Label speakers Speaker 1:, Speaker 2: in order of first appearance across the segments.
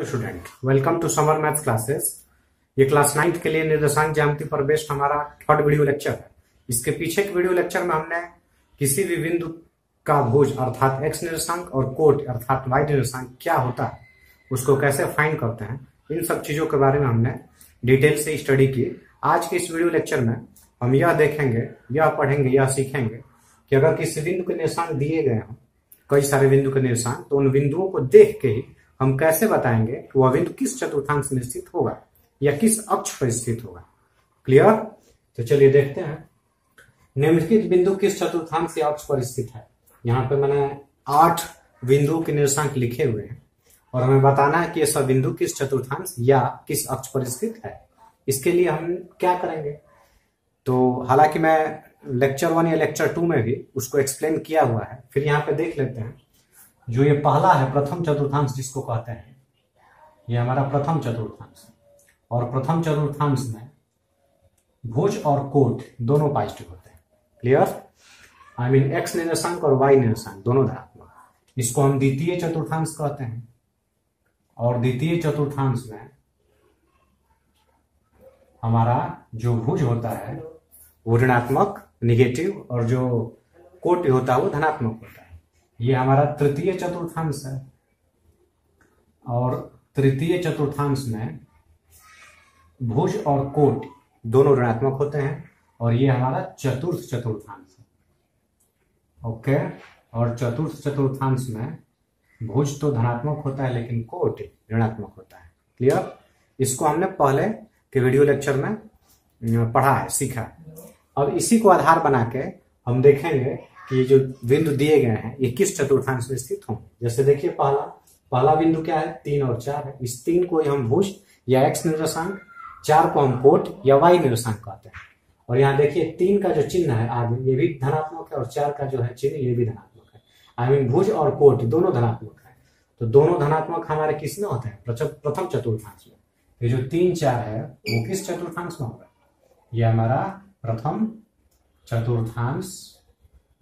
Speaker 1: Hello student, welcome to summer maths classes. ये class 9th के लिए निर्देशांक ज्यामिति पर बेस्ड हमारा थर्ड वीडियो लेक्चर है। इसके पीछे के वीडियो लेक्चर में हमने किसी भी बिंदु का भुज अर्थात एक्स निर्देशांक और कोट अर्थात वाई निर्देशांक क्या होता है, उसको कैसे फाइंड करते हैं, इन सब चीजों के बारे में हमने डिटेल से स्टडी की। आज के इस वीडियो लेक्चर में हम यह देखेंगे, यह पढ़ेंगे, यह सीखेंगे कि अगर किसी बिंदु के निर्देशांक दिए गए हों, कई सारे बिंदु के निर्देशांक, तो उन बिंदुओं को देख के ही हम कैसे बताएंगे कि वह बिंदु किस चतुर्थांश में स्थित होगा या किस अक्ष पर स्थित होगा। क्लियर? तो चलिए देखते हैं निम्नलिखित बिंदु किस चतुर्थांश या अक्ष पर स्थित है। यहाँ पे मैंने 8 बिंदुओं के निर्देशांक लिखे हुए हैं और हमें बताना है कि ये सब बिंदु किस चतुर्थांश या किस अक्ष पर स्थित है। इसके लिए हम क्या करेंगे, तो हालांकि मैं लेक्चर 1 या लेक्चर 2 में भी उसको एक्सप्लेन किया हुआ है, फिर यहाँ पे देख लेते हैं। जो ये पहला है प्रथम चतुर्थांश जिसको कहते हैं, ये हमारा प्रथम चतुर्थांश है और प्रथम चतुर्थांश में भुज और कोट दोनों पॉजिटिव होते हैं। क्लियर? आई मीन एक्स निर्देशांक और वाई निर्देशांक दोनों धनात्मक। इसको हम द्वितीय चतुर्थांश कहते हैं और द्वितीय चतुर्थांश में हमारा जो भुज होता है वो ऋणात्मक निगेटिव और जो कोट होता है वो धनात्मक होता है। ये हमारा तृतीय चतुर्थांश है और तृतीय चतुर्थांश में भुज और कोट दोनों ऋणात्मक होते हैं और ये हमारा चतुर्थ चतुर्थांश है। ओके, और चतुर्थ चतुर्थांश में भुज तो धनात्मक होता है लेकिन कोट ऋणात्मक होता है। क्लियर? इसको हमने पहले के वीडियो लेक्चर में पढ़ा है, सीखा है। अब इसी को आधार बना के हम देखेंगे कि ये जो बिंदु दिए गए हैं ये किस चतुर्थांश में स्थित होंगे। जैसे देखिए पहला बिंदु क्या है, 3 और 4 है। इस 3 को हम भुज या एक्स निर्देशांक, 4 को हम कोट या वाई निर्देशांक कहते हैं। और यहाँ देखिए 3 का जो चिन्ह है आगे ये भी धनात्मक है और 4 का जो है चिन्ह ये भी धनात्मक है। आई मीन भुज और कोट दोनों धनात्मक है। तो दोनों धनात्मक हमारे किस में होते हैं? प्रथम चतुर्थांश में। ये जो 3, 4 है वो किस चतुर्थांश में होगा? ये हमारा प्रथम चतुर्थांश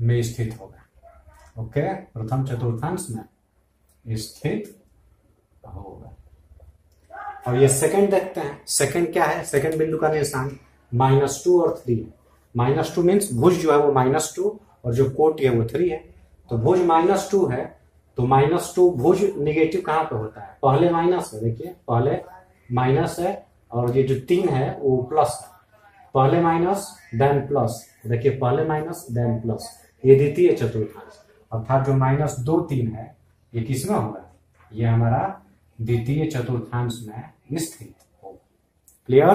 Speaker 1: में स्थित होगा। ओके, प्रथम चतुर्थांश में स्थित होगा। और ये सेकंड देखते हैं। सेकंड क्या है? सेकंड बिंदु का निर्देशांक -2 और 3 है। -2 मीन्स भुज जो है वो -2 और जो कोट है वो 3 है। तो भुज -2 है तो -2 भुज निगेटिव कहाँ पे होता है? पहले माइनस है, देखिए पहले माइनस है और ये जो 3 है वो प्लस है। पहले माइनस देन प्लस, देखिए पहले माइनस देन प्लस। ये द्वितीय चतुर्थांश अर्थात जो -2, 3 है ये किसमें होगा? ये हमारा द्वितीय चतुर्थांश में स्थित होगा। क्लियर?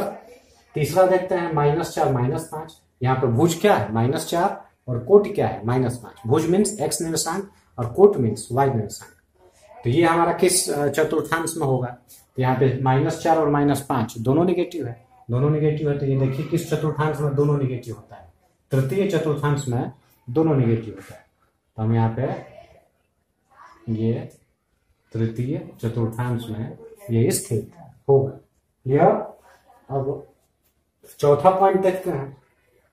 Speaker 1: तीसरा देखते हैं -4 -5। यहाँ पर भुज क्या है? -4 और कोट क्या है? -5। भुज मीन्स एक्स निर्देशांक और कोट मीन्स वाई निर्देशांक। तो ये हमारा किस चतुर्थांश में होगा? तो यहाँ पे -4 और -5 दोनों निगेटिव है। दोनों निगेटिव है तो ये देखिए किस चतुर्थांश में दोनों निगेटिव होता है? तृतीय चतुर्थांश में दोनों निगेटिव होता है। तो हम यहाँ पे ये तृतीय चतुर्थांश में ये स्थित होगा। क्लियर? अब चौथा पॉइंट देखते हैं।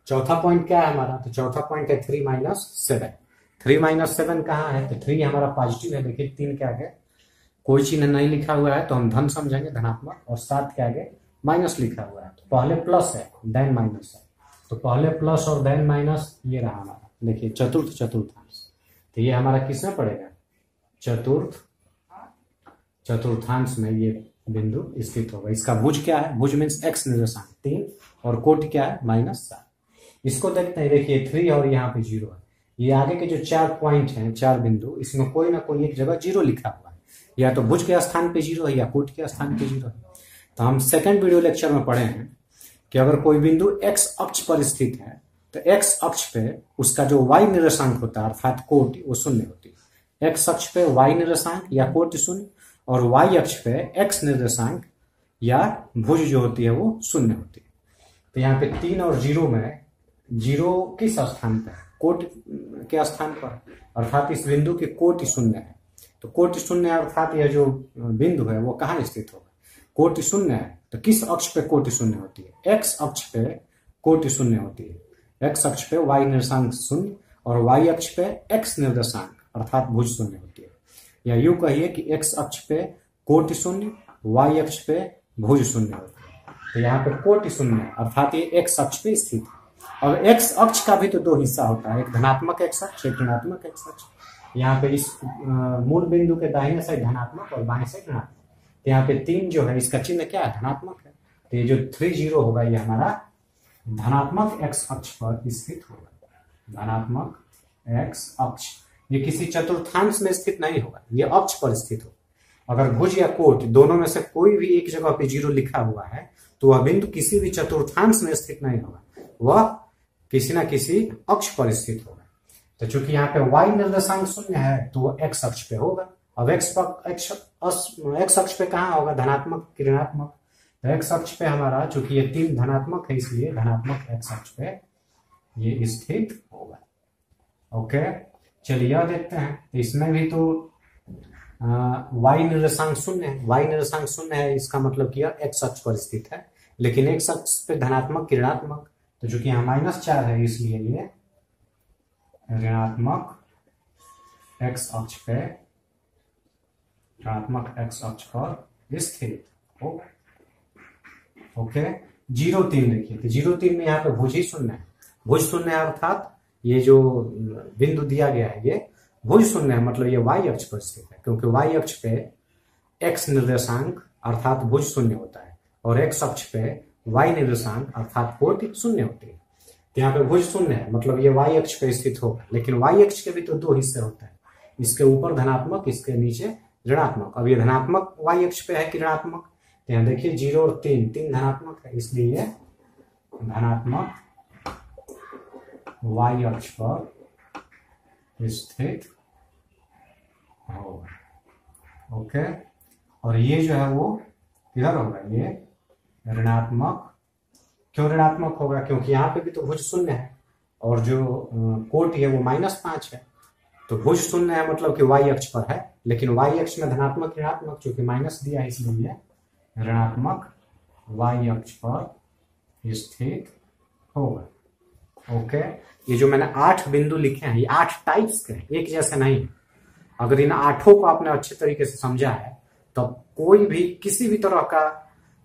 Speaker 1: चौथा पॉइंट क्या है हमारा? तो चौथा पॉइंट है 3 - 7। 3 - 7 कहाँ है? तो 3 हमारा पॉजिटिव है। देखिए 3 के आगे कोई चिन्ह नहीं लिखा हुआ है तो हम धन समझेंगे, धनात्मक। और 7 के आगे माइनस लिखा हुआ है तो पहले प्लस है देन माइनस है। तो पहले प्लस और देन माइनस ये रहा हमारा। देखिए चतुर्थ चतुर्थांश। तो ये हमारा किसमें पड़ेगा? चतुर्थ चतुर्थांश में ये बिंदु स्थित होगा। इसका भुज क्या है? भुज मीन्स एक्स निर्देशांक 3 और कोट क्या है? -7। इसको देखते हैं। देखिए 3 और यहाँ पे 0 है। ये आगे के जो 4 पॉइंट हैं, 4 बिंदु, इसमें कोई ना कोई एक जगह 0 लिखा हुआ है। या तो भुज के स्थान पे 0 है या कोट के स्थान पे 0 है। तो हम सेकंड वीडियो लेक्चर में पढ़े हैं कि अगर कोई बिंदु एक्स अक्ष पर स्थित है तो एक्स अक्ष पे उसका जो वाई निर्देशांक होता है अर्थात कोट वो शून्य होती है। एक्स अक्ष पे वाई निर्देशांक या कोट शून्य और वाई अक्ष पे एक्स निर्देशांक या भुज जो होती है वो शून्य होती है। तो यहाँ पे 3 और 0 में 0 किस स्थान पर है? कोट के स्थान पर, अर्थात इस बिंदु के कोट शून्य है। तो कोट शून्य अर्थात यह जो बिंदु है वो कहाँ स्थित होगा? कोट शून्य है तो किस अक्ष पे कोट शून्य होती है? एक्स अक्ष पे कोट शून्य होती है। एक्स अक्ष पे वाई निर्देशांक शून्य और वाई अक्ष पे एक्स निर्देशांक अर्थात भुज शून्य होती है। या यूं कहिए कि एक्स अक्ष पे कोटि शून्य, y अक्ष पे भुज शून्य होता है। तो यहाँ पे कोटि शून्य अर्थात ये x अक्ष पे स्थित है। और x अक्ष का भी तो दो हिस्सा होता है, एक धनात्मक x अक्ष, एक ऋणात्मक x अक्ष। यहाँ पे इस मूल बिंदु के दाहिने साइड धनात्मक और बाएं साइड ऋणात्मक। तो यहाँ पे 3 जो है इसका चिन्ह क्या है, धनात्मक है। तो ये जो 30 होगा ये हमारा धनात्मक x अक्ष पर स्थित होगा। धनात्मक x अक्ष ये किसी चतुर्थांश में स्थित नहीं होगा, ये अक्ष पर स्थित होगा। अगर भुज या कोट दोनों में से कोई भी एक जगह पे 0 लिखा हुआ है तो वह बिंदु किसी भी चतुर्थांश में स्थित नहीं होगा, वह किसी ना किसी अक्ष पर स्थित होगा। तो चूंकि यहाँ पे y निर्देशांक शून्य है तो वह x अक्ष पे होगा। अब x अक्ष पे कहाँ होगा, धनात्मक कि ऋणात्मक। तो x अक्ष पे हमारा चूंकि ये 3 धनात्मक है इसलिए धनात्मक x अक्ष पे ये स्थित होगा। ओके, चलिए यह देखते हैं। तो इसमें भी तो y निर्देशांक शून्य है, y निर्देशांक शून्य है इसका मतलब कि यह x अक्ष पर स्थित है, लेकिन x अक्ष पे धनात्मक कि ऋणात्मक। तो चूंकि यहाँ -4 है इसलिए ये ऋणात्मक x अक्ष पे, ऋणात्मक x अक्ष पर स्थित होगा। ओके, 0,3 देखिए। तो 0,3 में यहाँ पे भुज ही शून्य है, भुज शून्य है अर्थात ये जो बिंदु दिया गया है ये भुज शून्य है, मतलब ये y अक्ष पर स्थित है, क्योंकि y अक्ष पे x निर्देशांक अर्थात भुज शून्य होता है और x अक्ष पे y निर्देशांक अर्थात कोटि शून्य होती है। तो यहाँ पे भुज शून्य है मतलब ये y अक्ष पे स्थित होगा, लेकिन y अक्ष के भी तो 2 हिस्से होते हैं, इसके ऊपर धनात्मक, इसके नीचे ऋणात्मक। अब ये धनात्मक y अक्ष पे है कि ऋणात्मक, तो यहाँ देखिए 0 और 3 धनात्मक है, इसलिए ये धनात्मक y अक्ष पर स्थित होगा। ओके, और ये जो है वो किधर होगा, ये ऋणात्मक। क्यों ऋणात्मक होगा, क्योंकि यहाँ पे भी तो भुज शून्य है और जो कोटि है वो -5 है। तो भुज शून्य है मतलब कि y अक्ष पर है, लेकिन y अक्ष में धनात्मक ऋणात्मक चूंकि माइनस दिया है इसलिए ऋणात्मक y अक्ष पर स्थित होगा। ओके, ये जो मैंने 8 बिंदु लिखे हैं ये 8 टाइप्स के हैं, एक जैसे नहीं। अगर इन 8 को आपने अच्छे तरीके से समझा है तो कोई भी किसी भी तरह का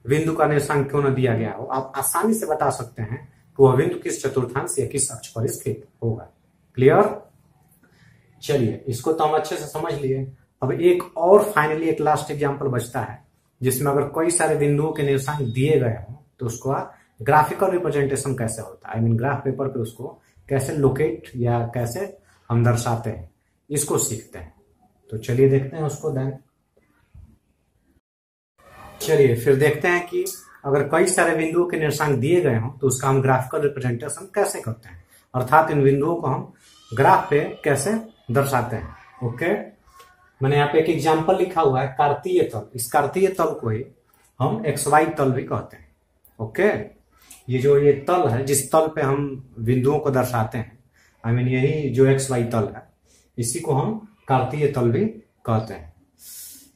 Speaker 1: बिंदु का निर्देशांक क्यों न दिया गया हो, आप आसानी से बता सकते हैं कि वह बिंदु किस चतुर्थांश या किस अक्ष पर स्थित होगा। क्लियर? चलिए, इसको तो हम अच्छे से समझ लिए। अब एक और फाइनली एक लास्ट एग्जांपल बचता है जिसमें अगर कई सारे बिंदुओं के निर्देशांक दिए गए हों तो उसको ग्राफिकल रिप्रेजेंटेशन कैसे होता है, ग्राफ पेपर पे उसको कैसे लोकेट या कैसे हम दर्शाते हैं, इसको सीखते हैं। तो चलिए देखते हैं उसको। देन चलिए फिर देखते हैं कि अगर कई सारे बिंदुओं के निर्देशांक दिए गए हों तो उसका हम ग्राफिकल रिप्रेजेंटेशन कैसे करते हैं, अर्थात इन बिंदुओं को हम ग्राफ पे कैसे दर्शाते हैं। ओके, मैंने यहाँ पे एक एग्जाम्पल लिखा हुआ है कार्तीय तल। इस कार्तीय तल को ही हम XY तल भी कहते हैं। ओके, ये तल है जिस तल पे हम बिंदुओं को दर्शाते हैं, यही जो XY तल है इसी को हम कार्तीय तल भी कहते हैं।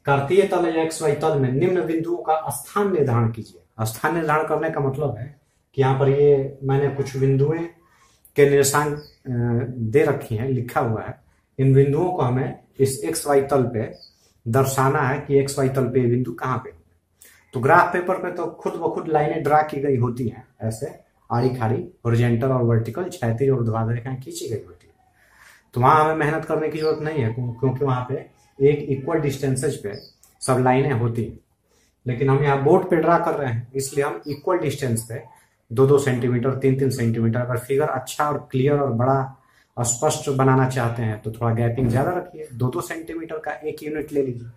Speaker 1: कार्तीय तल या XY तल में निम्न बिंदुओं का स्थान निर्धारण कीजिए। स्थान निर्धारण करने का मतलब है कि यहाँ पर ये मैंने कुछ बिंदुएं के निर्देशांक दे रखी हैं, लिखा हुआ है। इन बिंदुओं को हमें इस XY तल पे दर्शाना है कि XY तल पे बिंदु कहाँ पे। तो ग्राफ पेपर पे तो खुद ब खुद लाइनें ड्रा की गई होती हैं, ऐसे आड़ी खाड़ी, हॉरिजॉन्टल और वर्टिकल, क्षैतिज और ऊर्ध्वाधर रेखाएं खींची गई होती है। तो वहां हमें मेहनत करने की जरूरत नहीं है क्योंकि वहां पे एक इक्वल डिस्टेंसेज पे सब लाइनें होती हैं। लेकिन हम यहाँ बोर्ड पे ड्रा कर रहे हैं इसलिए हम इक्वल डिस्टेंस पे 2-2 सेंटीमीटर, 3-3 सेंटीमीटर, अगर फिगर अच्छा और क्लियर और बड़ा स्पष्ट बनाना चाहते हैं तो थोड़ा गैपिंग ज्यादा रखिए। 2-2 सेंटीमीटर का एक यूनिट ले लीजिए।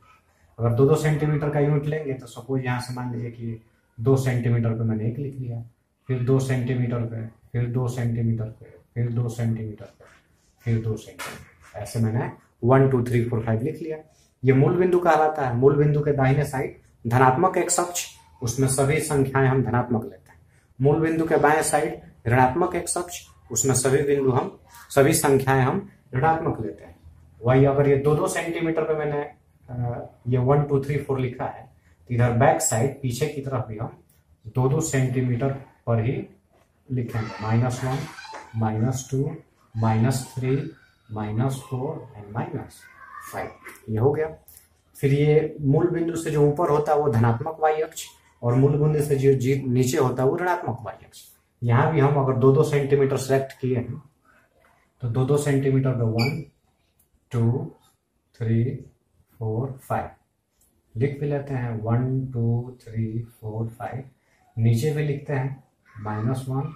Speaker 1: अगर 2-2 सेंटीमीटर का यूनिट लेंगे तो सपोज यहाँ से मान लीजिए कि 2 सेंटीमीटर पे मैंने 1 लिख लिया, फिर 2 सेंटीमीटर पे, फिर 2 सेंटीमीटर पे, फिर 2 सेंटीमीटर पे, फिर 2 सेंटीमीटर, ऐसे मैंने 1 2 3 4 5 लिख लिया। ये मूल बिंदु कहलाता है। मूल बिंदु के दाहिने साइड धनात्मक x अक्ष, उसमें सभी संख्याएं हम धनात्मक लेते हैं। मूल बिंदु के बाएं साइड ऋणात्मक x अक्ष, उसमें सभी संख्याएं हम ऋणात्मक लेते हैं। वही अगर ये 2-2 सेंटीमीटर पे मैंने ये 1 2 3 4 लिखा है तो इधर बैक साइड पीछे की तरफ भी हम 2-2 सेंटीमीटर पर ही लिखेंगे। -1, -2, -3, -4 एंड -5, ये हो गया। फिर ये मूल बिंदु से जो ऊपर होता है वो धनात्मक वाई अक्ष, और मूल बिंदु से जो नीचे होता है वो ऋणात्मक वाई अक्ष। यहाँ भी हम अगर 2-2 सेंटीमीटर सेलेक्ट किए हैं तो 2-2 सेंटीमीटर का 1 2 3 4 5 लिख भी लेते हैं, 1 2 3 4 5। नीचे भी लिखते हैं -1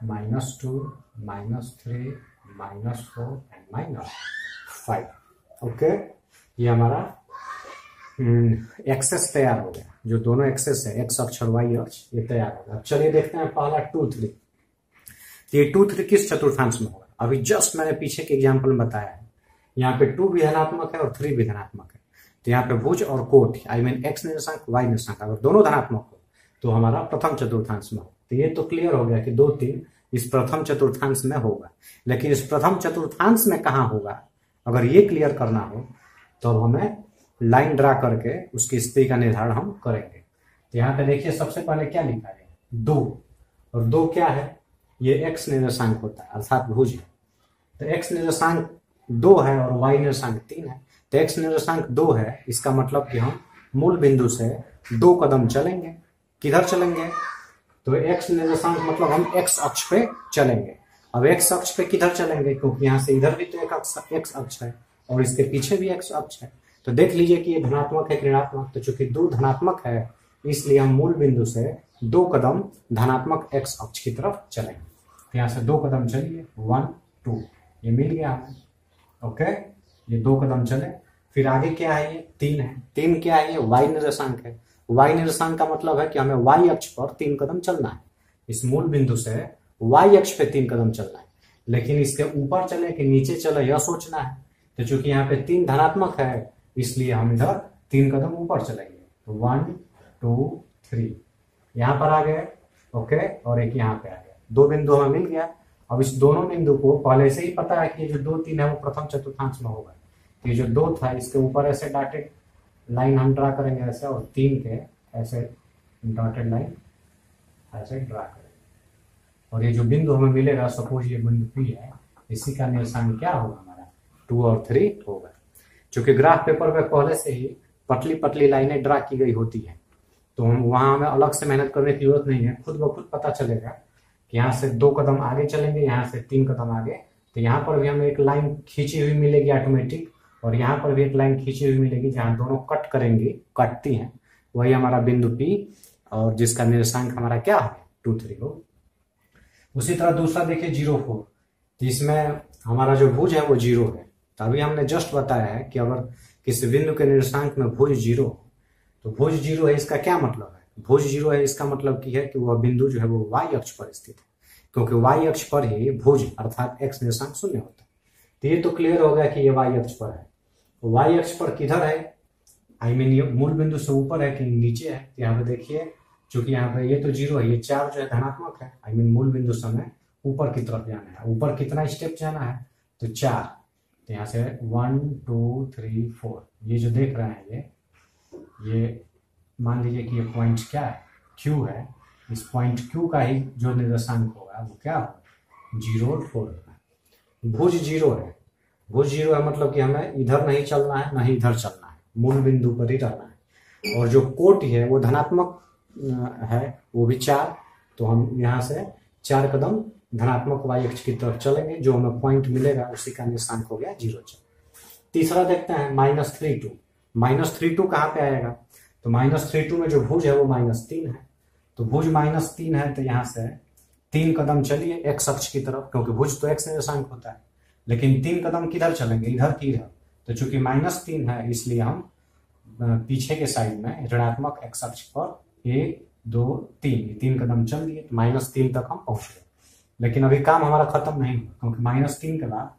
Speaker 1: -2 -3 -4 एंड -5। ओके, ये हमारा एक्सेस तैयार हो गया। जो दोनों एक्सेस है एक्स अक्ष और वाई अक्ष ये तैयार हो गया। अब चलिए देखते हैं पहला 2 3। ये 2 3 किस चतुर्थांश में होगा? अभी जस्ट मैंने पीछे के एग्जाम्पल में बताया है, यहाँ पे 2 भी धनात्मक है और 3 भी धनात्मक है। तो यहाँ पे भुज और कोट आई मीन एक्स निर्देशांक वाई निर्देशांक अगर दोनों धनात्मक हो तो हमारा प्रथम चतुर्थांश में हो। तो ये तो क्लियर हो गया कि 2 3 इस प्रथम चतुर्थांश में होगा। लेकिन इस प्रथम चतुर्थांश में कहाँ होगा, अगर ये क्लियर करना हो तो हमें लाइन ड्रा करके उसकी स्थिति का निर्धारण हम करेंगे। तो यहाँ पे देखिए सबसे पहले क्या लिखा है 2, और 2 क्या है? ये एक्स निर्देशांक होता है अर्थात भुज है। तो एक्स निर्देशांक 2 है और वाई निर्देशांक 3 है। तो एक्स निर्देशांक 2 है, इसका मतलब कि हम मूल बिंदु से 2 कदम चलेंगे। किधर चलेंगे? तो एक्स निर्देशांक मतलब हम एक्स अक्ष पे चलेंगे। अब एक्स अक्ष पे किधर चलेंगे, क्योंकि यहाँ से इधर भी तो एक एक्स अक्ष है और इसके पीछे भी एक्स अक्ष है। तो देख लीजिए कि ये धनात्मक है कि ऋणात्मक। तो चूंकि 2 धनात्मक है इसलिए हम मूल बिंदु से 2 कदम धनात्मक एक्स अक्ष की तरफ चलेंगे। तो यहाँ से 2 कदम चलिए, 1 2, ये मिल गया हमें। ओके, ये 2 कदम चले। फिर आगे क्या है? ये 3 है। 3 क्या है? ये वाई निर्देशांक है। वाई निर्देशांक का मतलब है कि हमें वाई अक्ष पर 3 कदम चलना है। इस मूल बिंदु से वाई अक्ष पे 3 कदम चलना है। लेकिन इसके ऊपर चले कि नीचे चले यह सोचना है। तो चूंकि यहाँ पे 3 धनात्मक है इसलिए हम इधर 3 कदम ऊपर चलेंगे। तो 1 2 3 यहाँ पर आ गए। ओके, और एक यहाँ पे आ गया। 2 बिंदु हमें मिल गया। अब इस दोनों बिंदु को पहले से ही पता है कि जो 2 3 है वो प्रथम चतुर्थांश में होगा। ये जो 2 था इसके ऊपर ऐसे डॉटेड लाइन हम ड्रा करेंगे ऐसे, और 3 के ऐसे डॉटेड लाइन ऐसे ड्रा करेंगे। और ये जो बिंदु हमें मिलेगा, सपोज ये बिंदु P है, इसी का निर्देशांक क्या होगा हमारा? 2 और 3 होगा। चूंकि ग्राफ पेपर पे पहले से ही पतली पतली लाइनें ड्रा की गई होती है तो हम वहां हमें अलग से मेहनत करने की जरूरत नहीं है। खुद ब खुद पता चलेगा कि यहाँ से 2 कदम आगे चलेंगे, यहाँ से 3 कदम आगे। तो यहाँ पर भी हमें एक लाइन खींची हुई मिलेगी ऑटोमेटिक, और यहाँ पर भी एक लाइन खींची हुई मिलेगी जहाँ दोनों कट करेंगी, कटती हैं। वही हमारा बिंदु P और जिसका निर्देशांक हमारा क्या है? 2 3 हो। उसी तरह दूसरा देखिए 0 4। तो इसमें हमारा जो भुज है वो 0 है। तो अभी हमने जस्ट बताया है कि अगर किसी बिंदु के निर्देशांक में भुज 0 तो भुज 0 है, इसका क्या मतलब है? भुज 0 है इसका मतलब की है कि वह बिंदु जो है वो वाई अक्ष पर स्थित है, क्योंकि वाई अक्ष पर ही भुज अर्थात एक्स निर्देशांक 0 होता है। तो ये तो क्लियर हो गया कि ये वाई अक्ष पर है। वाई अक्ष पर किधर है? आई मीन ये मूल बिंदु से ऊपर है कि नीचे है? तो यहाँ पे देखिए, चूंकि यहाँ पे ये तो 0 है, ये 4 जो है धनात्मक है। आई मीन मूल बिंदु से हमें ऊपर की तरफ जाना है। ऊपर कितना स्टेप जाना है? तो 4। तो यहाँ से 1 2 3 4 ये जो देख रहे हैं ये मान लीजिए कि ये पॉइंट क्या है? Q है। इस पॉइंट Q का ही जो निर्देशांक होगा वो क्या होगा? 0 और 4 होगा। भुज 0 है। भुज 0 है मतलब कि हमें इधर नहीं चलना है ना ही इधर चलना है, मूल बिंदु पर ही रहना है। और जो कोटि है वो धनात्मक है, वो भी 4। तो हम यहाँ से 4 कदम धनात्मक वाई अक्ष की तरफ चलेंगे। जो हमें पॉइंट मिलेगा उसी का निर्देशांक हो गया 0 4। तीसरा देखते हैं -3 2। -3 2 कहाँ पे आएगा? तो -3 2 में जो भुज है वो -3 है। तो भुज -3 है तो यहाँ से 3 कदम चलिए एक्स अक्ष की तरफ, क्योंकि भुज तो एक्स निर्देशांक होता है। लेकिन 3 कदम किधर चलेंगे? इधर की इधर। तो चूंकि -3 है इसलिए हम पीछे के साइड में ऋणात्मक एक्स अक्ष पर 1 2 3 कदम चल दिए। -3 तक हम पहुंच गए। लेकिन अभी काम हमारा खत्म नहीं हुआ, क्योंकि -3 के बाद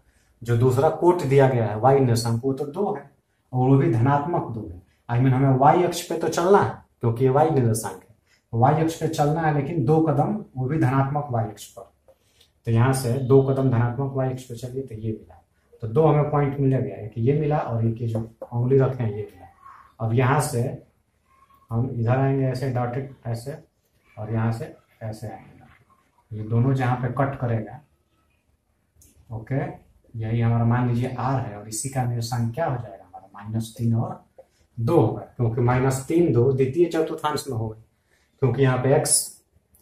Speaker 1: जो दूसरा कोट दिया गया है वाई निर्देशांक वो तो 2 है, और वो भी धनात्मक 2 है। आई मीन हमें वाई अक्ष पे तो चलना है क्योंकि ये वाई निर्देशांक है। वाई अक्ष पे चलना है लेकिन 2 कदम वो भी धनात्मक वाई अक्ष पर। तो यहाँ से 2 कदम धनात्मक वाई अक्ष पे चलिए तो ये मिला। तो 2 हमें पॉइंट मिल गया, एक ये मिला और एक जो उंगली रखे हैं ये मिला। अब यहाँ से हम इधर आएंगे ऐसे डॉटेड ऐसे, और यहाँ से ऐसे आएंगे। ये दोनों जहाँ पे कट करेगा, ओके, यही हमारा मान लीजिए R है, और इसी का निर्देशांक क्या हो जाएगा हमारा -3 और 2 होगा, क्योंकि -3 2 द्वितीय चतुर्थांश में होगा, क्योंकि यहाँ पे x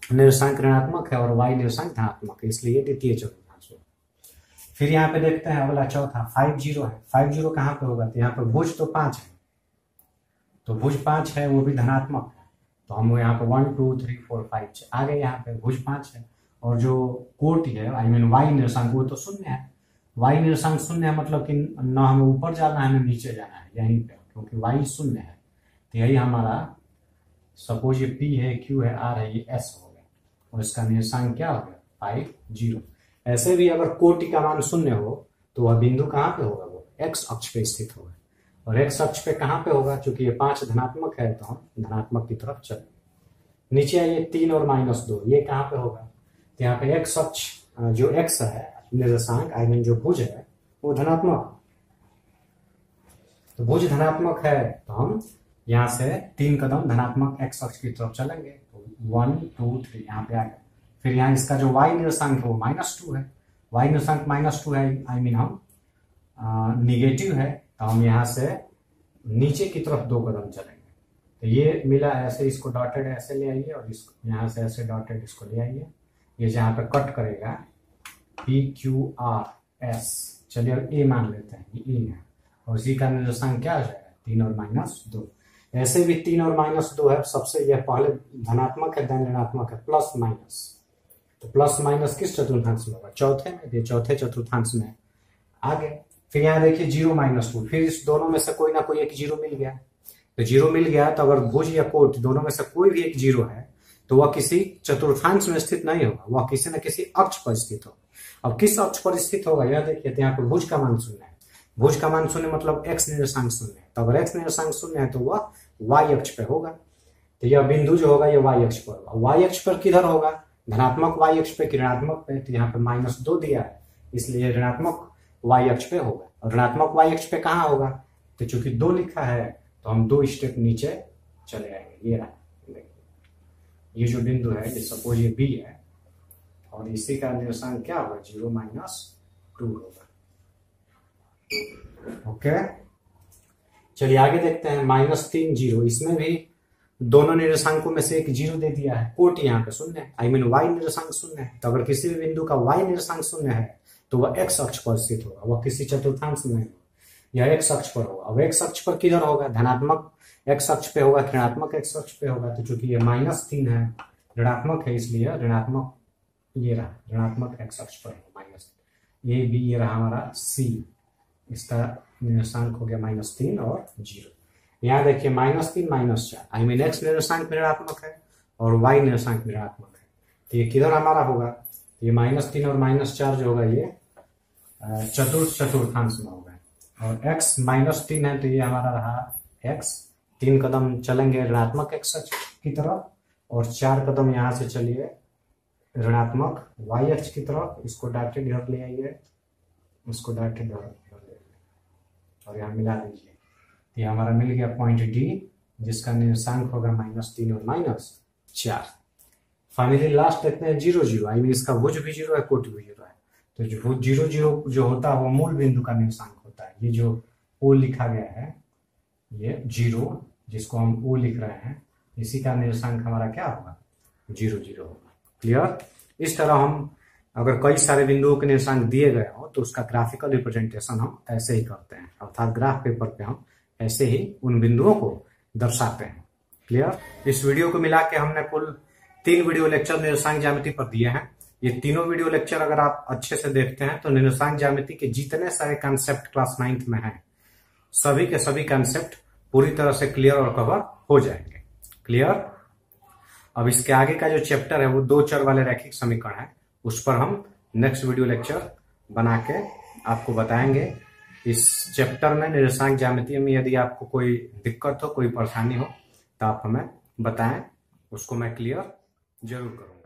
Speaker 1: निर्देशांक ऋणात्मक है और y निर्देशांक धनात्मक है, इसलिए द्वितीय चतुर्थांश होगा। फिर यहाँ पे देखते हैं अगला चौथा 5 0 है। 5 0 कहाँ पे होगा, तो यहाँ पे भुज तो 5 है, तो भुज 5 है, वो भी धनात्मक है, तो हम यहाँ पे 1 2 3 4 5 आ गए। यहाँ पे भुज 5 है और जो कोटि है आई मीन y निर्देशांक वो तो शून्य है। y निर्देशांक शून्य है मतलब कि न हमें ऊपर जाना है न नीचे जाना है, यहीं पे, क्योंकि y शून्य है, तो यही हमारा सपोज ये p है, q है, r है, ये s हो गया और इसका निर्देशांक क्या हो गया 5 0। ऐसे भी अगर कोटि का मान शून्य हो तो वह बिंदु कहाँ पे होगा, वो x अक्ष पे स्थित होगा, और x अक्ष पे कहाँ पे होगा, चूंकि ये 5 धनात्मक है तो हम धनात्मक की तरफ चले। नीचे आइए 3 और -2, ये कहाँ पे होगा, तो यहाँ पे x अक्ष जो x है निर्देशांक आई मीन जो भुज है वो धनात्मक, तो भुज धनात्मक है तो हम यहाँ से 3 कदम धनात्मक x अक्ष की तरफ चलेंगे, तो 1 2 3 यहाँ पे आ गए। फिर यहाँ इसका जो y निर्देशांक है वो -2 है, y निर्देशांक -2 है आई मीन हम निगेटिव है, तो हम यहाँ से नीचे की तरफ 2 कदम चलेंगे। तो ये मिला ऐसे, इसको डॉटेड ऐसे ले आइए और इसको यहाँ से ऐसे डॉटेड इसको ले आइए, ये जहाँ पे कट करेगा P Q R S, चलिए अब A मान लेते हैं, ये A है और इसी का निर्देशांक क्या हो जाएगा 3 और -2। ऐसे भी 3 और -2 है, सबसे यह पहले धनात्मक है देन ऋणात्मक है, प्लस माइनस, तो प्लस माइनस किस चतुर्थांश में होगा, चौथे में, ये चौथे चतुर्थांश में आगे। फिर यहाँ देखिए 0 -2, फिर इस दोनों में से कोई ना कोई एक 0 मिल गया, तो 0 मिल गया तो अगर भुज या कोटि दोनों में से कोई भी एक 0 है तो वह किसी चतुर्थांश में स्थित नहीं होगा, वह किसी न किसी अक्ष पर स्थित होगा। अब किस अक्ष पर स्थित होगा यह देखिए, तो यहाँ पर भुज का मान शून्य है, भुज का मान शून्य मतलब x निर्देशांक शून्य है, तो अगर x निर्देशांक शून्य है तो वह y अक्ष पे होगा, तो यह बिंदु जो होगा ये y अक्ष पर होगा। y अक्ष पर किधर होगा, धनात्मक y अक्ष पे कि ऋणात्मक पे, तो यहाँ पे -2 दिया है इसलिए ऋणात्मक y अक्ष पे होगा, और ऋणात्मक y अक्ष पे कहाँ होगा, तो चूंकि 2 लिखा है तो हम 2 स्टेप नीचे चले आएंगे। ये रहा, ये जो बिंदु है ये सपोज ये B है और इसी का निर्देशांक क्या होगा 0 -2 होगा। ओके, चलिए आगे देखते हैं -3 0, इसमें भी दोनों निर्देशांकों में से एक 0 दे दिया है, कोटि यहाँ पे शून्य है, आई मीन y निर्देशांक शून्य है, तो अगर किसी भी बिंदु का y निर्देशांक शून्य है तो वह x अक्ष पर स्थित होगा, वह किसी चतुर्थांश में नहीं होगा, यह x अक्ष पर होगा। अब x अक्ष पर किधर होगा, धनात्मक x अक्ष पे होगा, ऋणात्मक x अक्ष पे होगा, तो चूंकि ये -3 है ऋणात्मक है इसलिए ऋणात्मक, ये रहा ऋणात्मक x अक्ष पर माइनस, ये भी ये रहा हमारा c, इसका निर्देशांक हो गया -3 और 0। यहाँ देखिए -3 -4 आई मीन x निर्देशांक ऋणात्मक है और y निर्देशांक ऋणात्मक है, तो ये किधर हमारा होगा, ये -3 और -4 जो होगा ये चतुर्थांश में होगा, और x -3 है तो ये हमारा रहा x, 3 कदम चलेंगे ऋणात्मक x अक्ष की तरफ और 4 कदम यहाँ से चलिए ऋणात्मक y अक्ष की तरफ, इसको डायरेक्ट इधर ले आइए, इसको डायरेक्ट इधर ले आइए और यहाँ मिला दीजिए, ये हमारा मिल गया पॉइंट D जिसका निर्देशांक होगा -3 और -4। फाइनली लास्ट देखते हैं 0 0, आई मीन इसका भुज भी 0 है, कोटि भी 0 है, तो जो भुज 0 0 जो होता है वो मूल बिंदु का निर्देशांक होता है। ये जो O लिखा गया है ये 0 जिसको हम O लिख रहे हैं, इसी का निर्देशांक हमारा क्या होगा 0 0 होगा। क्लियर, इस तरह हम अगर कई सारे बिंदुओं के निर्देशांक दिए गए हो तो उसका ग्राफिकल रिप्रेजेंटेशन हम ऐसे ही करते हैं, अर्थात ग्राफ पेपर पे हम ऐसे ही उन बिंदुओं को दर्शाते हैं। क्लियर, इस वीडियो को मिला के हमने कुल 3 वीडियो लेक्चर निर्देशांक ज्यामिति पर दिए हैं। ये तीनों वीडियो लेक्चर अगर आप अच्छे से देखते हैं तो निर्देशांक ज्यामिति के जितने सारे कंसेप्ट क्लास 9th में हैं सभी के सभी कंसेप्ट पूरी तरह से क्लियर और कवर हो जाएंगे। क्लियर, अब इसके आगे का जो चैप्टर है वो 2 चर वाले रैखिक समीकरण है, उस पर हम नेक्स्ट वीडियो लेक्चर बना के आपको बताएंगे। इस चैप्टर में निर्देशांक ज्यामिति में यदि आपको कोई दिक्कत हो, कोई परेशानी हो तो आप हमें बताएं, उसको मैं क्लियर जरूर करूंगा।